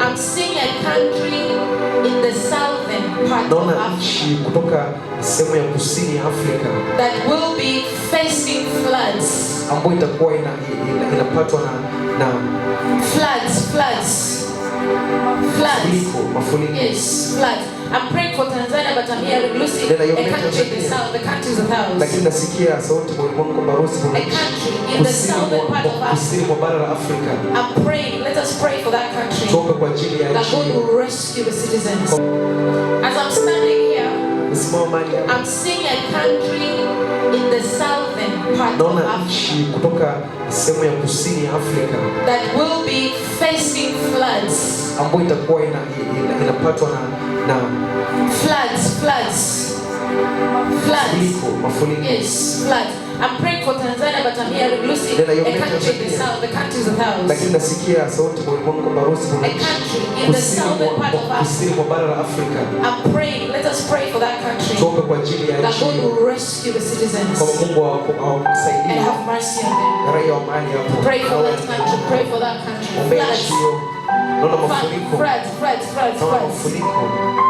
I'm seeing a country in the southern part of Africa that will be facing floods. Floods. Yes, floods. I'm praying for Tanzania, but I'm hearing Lucy, a country in the south, the countries of house. A country in the southern part of Africa. I'm praying, let us pray for that country. That God will rescue the citizens. As I'm standing here, I'm seeing a country in the southern part of Africa that will be facing floods. Floods. Yes, floods. I'm praying for Tanzania, but I'm hearing Lucy, a country in the south, the countries of house. A country in the southern part of Africa. I'm praying, let us pray for that country. That God will rescue the citizens and have mercy on them. Pray for that country, pray for that country. Floods. Floods.